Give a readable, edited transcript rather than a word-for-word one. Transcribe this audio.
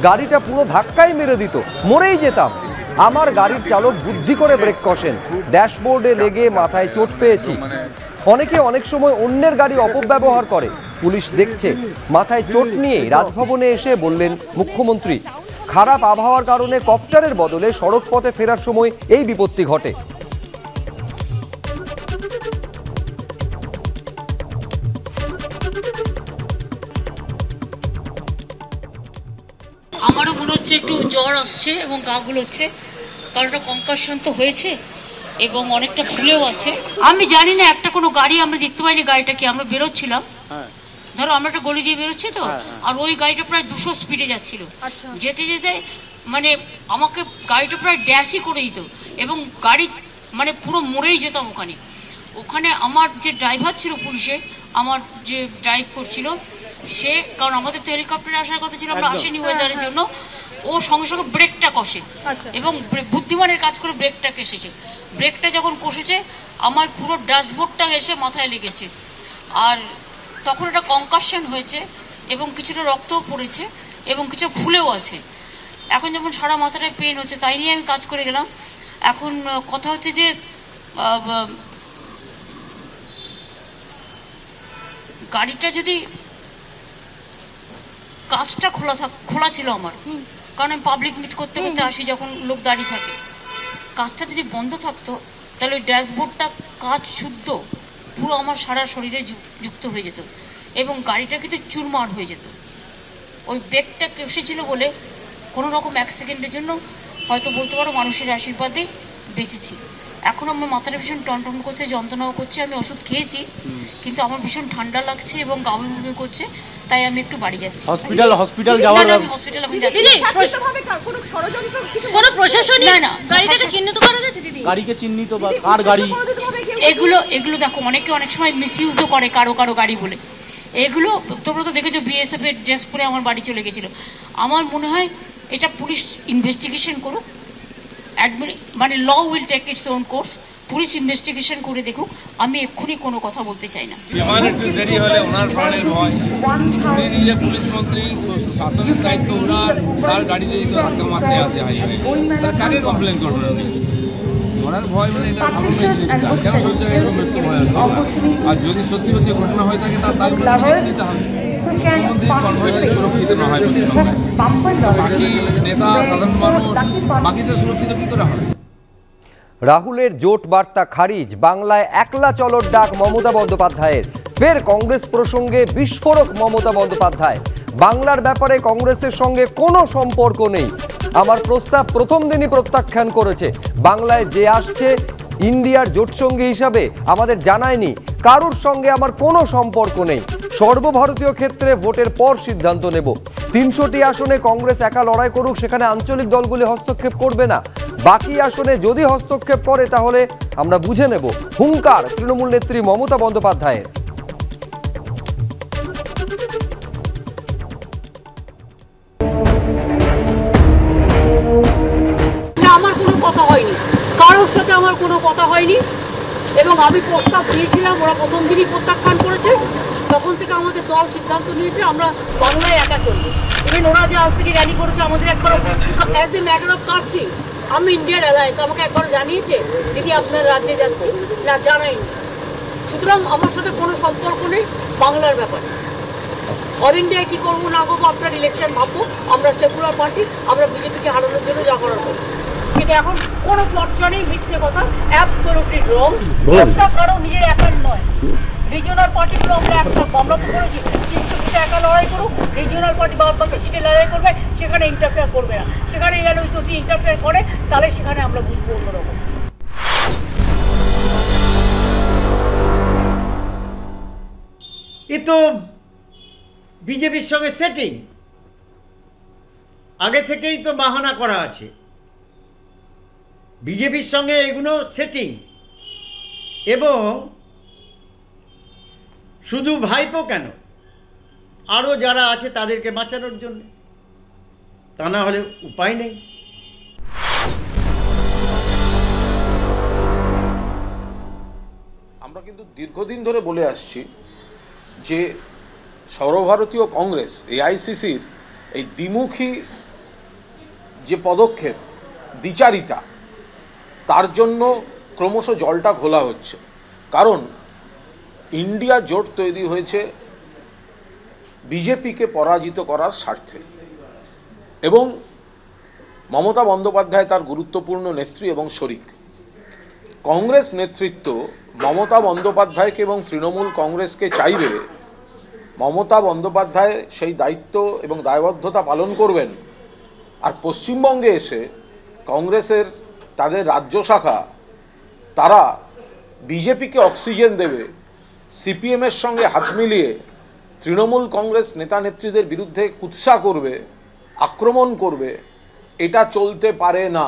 গাড়িটা পুরো ধাক্কাই মেরে দিত, মরেই যেতাম। আমার গাড়ির চালক বুদ্ধি করে ব্রেক কষেন, ড্যাশবোর্ডে লেগে মাথায় চোট পেয়েছি। অনেকে অনেক সময় অন্যের গাড়ি অপব্যবহার করে, পুলিশ দেখছে। মাথায় চোট নিয়ে রাজভবনে এসে বললেন মুখ্যমন্ত্রী। খারাপ আবহাওয়ার কারণে কপ্টারের বদলে সড়ক পথে ফেরার সময় এই বিপত্তি ঘটে। আমারও মনে হচ্ছে একটু জ্বর আসছে এবং গা গুলোচ্ছে, কারণ একটা কঙ্কাশন তো হয়েছে এবং অনেকটা ফুলেও আছে। আমি জানি না, একটা কোনো গাড়ি আমরা দেখতে পাইনি, গাড়িটা কি আমরা বেরোচ্ছিলাম, ধরো আমরা একটা গলি দিয়ে বেরোচ্ছি তো, আর ওই গাড়িটা প্রায় 200 স্পিডে যাচ্ছিল। যেতে যেতে মানে আমাকে গাড়িটা প্রায় ড্যাশই করে দিত এবং গাড়ি মানে পুরো মরেই যেতাম ওখানে। আমার যে ড্রাইভার ছিল পুলিশের, আমার যে ড্রাইভ করছিল সে, কারণ আমাদের তো হেলিকপ্টারে আসার কথা ছিল, আমরা আসিনি ওয়েদারের জন্য, ও সঙ্গে সঙ্গে ব্রেকটা কষে এবং বুদ্ধিমানের কাজ করে ব্রেকটা কেসেছে। ব্রেকটা যখন কষেছে আমার পুরো ড্যাশবোর্ডটা এসে মাথায় লেগেছে, আর তখন একটা কনকাশন হয়েছে এবং কিছুটা রক্তও পড়েছে এবং কিছু ফুলেও আছে। এখন যেমন সারা মাথাটায় পেন হচ্ছে, তাই নিয়ে আমি কাজ করে গেলাম। এখন কথা হচ্ছে যে গাড়িটা যদি কাঁচটা খোলা ছিল আমার, কারণ আমি পাবলিক মিট করতে করতে আসি যখন লোক দাঁড়িয়ে থাকে, কাঁচটা যদি বন্ধ থাকতো তাহলে ওই ড্যাশবোর্ডটা কাঁচ শুদ্ধ পুরো আমার সারা শরীরে যুক্ত হয়ে যেত এবং গাড়িটা কিন্তু চুরমার হয়ে যেত। ওই ব্রেকটা কেসেছিল বলে কোনো রকম 1 সেকেন্ডের জন্য হয়তো বলতে পারো মানুষের আশীর্বাদে বেঁচেছি। এখন আমার মাথাটা ভীষণ টনটন করছে, যন্ত্রণাও করছে, আমি ওষুধ খেয়েছি কিন্তু আমার ভীষণ ঠান্ডা লাগছে এবং গা বমি করছে, তাই আমি একটু বাড়ি যাচ্ছি। হসপিটাল যাওয়ার হসপিটাল আমি যাচ্ছি। কোনো প্রশাসনিক না, গাড়িটাকে চিহ্নিত করা গেছে দিদি? গাড়িকে চিহ্নিত বা কার গাড়ি, এগুলো দেখো অনেকে অনেক সময় মিসইউজও করে কারো গাড়ি বলে। এগুলো তোমরা তো দেখেছো বিএসএফ এর ড্রেস পরে আমার বাড়ি চলে গেছিল। আমার মনে হয় এটা পুলিশ ইনভেস্টিগেশন করুক, মানে law will take its own course. Police investigation করে দেখুক, আমি এক্ষুনি কোনো কথা বলতে চাই না। একটু দেরি হলে ওনার প্রাণের ভয়, উনি নিজে পুলিশ মন্ত্রী, শাসনের দায়িত্ব ওনার, তার গাড়িতে যদি ধাক্কা মারতে আসে হাইওয়ে, তাহলে কাকে কমপ্লেন করবেন উনি? ওনার ভয় মানে এটা ভালো নয় জিনিসটা, কেন সব জায়গায় মৃত্যু ভয় আছে? আর যদি সত্যি সত্যি ঘটনা হয়ে থাকে তার দায়িত্ব নিতে হবে। মুখ্যমন্ত্রীর কনভয় সুরক্ষিত না হয় পশ্চিমবঙ্গে, বাকি নেতা সাধারণ মানুষ বাকিদের সুরক্ষিত কী করে হয়? রাহুলের জোট বার্তা খারিজ, বাংলায় একলা চলর ডাক মমতা বন্দ্যোপাধ্যায়ের। ফের কংগ্রেস প্রসঙ্গে বিস্ফোরক মমতা বন্দ্যোপাধ্যায়। বাংলার ব্যাপারে কংগ্রেসের সঙ্গে কোনো সম্পর্ক নেই, আমার প্রস্তাব প্রথম দিনই প্রত্যাখ্যান করেছে। বাংলায় যে আসছে ইন্ডিয়ার জোটসঙ্গী হিসাবে আমাদের জানায়নি, কারোর সঙ্গে আমার কোনো সম্পর্ক নেই। সর্বভারতীয় ক্ষেত্রে ভোটের পর সিদ্ধান্ত নেব। 300টি আসনে কংগ্রেস একা লড়াই করুক, সেখানে আঞ্চলিক দলগুলি হস্তক্ষেপ করবে না। বাকি আসনে যদি হস্তক্ষেপ করে তাহলে আমরা বুঝে নেব। হুঙ্কার তৃণমূল নেত্রী মমতা বন্দ্যোপাধ্যায়ের। আমার কোনো কথা হয়নি, কারোর সাথে আমার কোনো কথা হয়নি এবং আমি প্রস্তাব দিয়েছিলাম, ওরা প্রথম দিনই প্রত্যাখ্যান করেছে। তখন থেকে আমাদের দল সিদ্ধান্ত নিয়েছে আমরা বাংলায় একা চলবো। ইভেন ওরা যে আজ থেকে র্যালি করেছে, আমাদের একবার অ্যাজ এ ম্যাটার অফ কার্সি আমি ইন্ডিয়ান অ্যালায়েন্স আমাকে একবার জানিয়েছে দিদি আপনার রাজ্যে যাচ্ছি, না জানাইনি। সুতরাং আমার সাথে কোনো সম্পর্ক নেই বাংলার ব্যাপারে। অল ইন্ডিয়ায় কী করবো না করবো আপনার ইলেকশন ভাববো। আমরা সেকুলার পার্টি, আমরা বিজেপিকে হারানোর জন্য যা করার করবো, কিন্তু এখন কোনো চর্চা নেই, মিথ্যে কথা, অ্যাবসলিউটলি রং। একটা কারো নিজের একার নয়, রিজিওনাল পার্টিগুলো আমরা আমরা তো করেছি 300 সিটে একা লড়াই করুক, রিজিওনাল পার্টি বা বাকি সিটে লড়াই করবে, সেখানে ইন্টারফেয়ার করবে না। সেখানে গেলে যদি ইন্টারফেয়ার করে তাহলে সেখানে আমরা বুঝবো অন্যরকম। এ তো বিজেপির সঙ্গে সেটিং, আগে থেকেই তো বাহানা করা আছে। বিজেপির সঙ্গে এগুলো সেটিং, এবং শুধু ভাইপো কেন, আরও যারা আছে তাদেরকে বাঁচানোর জন্য, তা না হলে উপায় নেই। আমরা কিন্তু দীর্ঘদিন ধরে বলে আসছি যে সর্বভারতীয় কংগ্রেস এআইসিসির এই দ্বিমুখী যে পদক্ষেপ দ্বিচারিতা, তার জন্য ক্রমশ জলটা ঘোলা হচ্ছে। কারণ ইন্ডিয়া জোট তৈরি হয়েছে বিজেপিকে পরাজিত করার স্বার্থে, এবং মমতা বন্দ্যোপাধ্যায় তার গুরুত্বপূর্ণ নেত্রী এবং শরিক। কংগ্রেস নেতৃত্ব মমতা বন্দ্যোপাধ্যায়কে এবং তৃণমূল কংগ্রেসকে চাইবে মমতা বন্দ্যোপাধ্যায় সেই দায়িত্ব এবং দায়বদ্ধতা পালন করবেন, আর পশ্চিমবঙ্গে এসে কংগ্রেসের তাদের রাজ্য শাখা তারা বিজেপিকে অক্সিজেন দেবে, সিপিএমের সঙ্গে হাত মিলিয়ে তৃণমূল কংগ্রেস নেতা নেত্রীদের বিরুদ্ধে কুৎসা করবে, আক্রমণ করবে। এটা চলতে পারে না।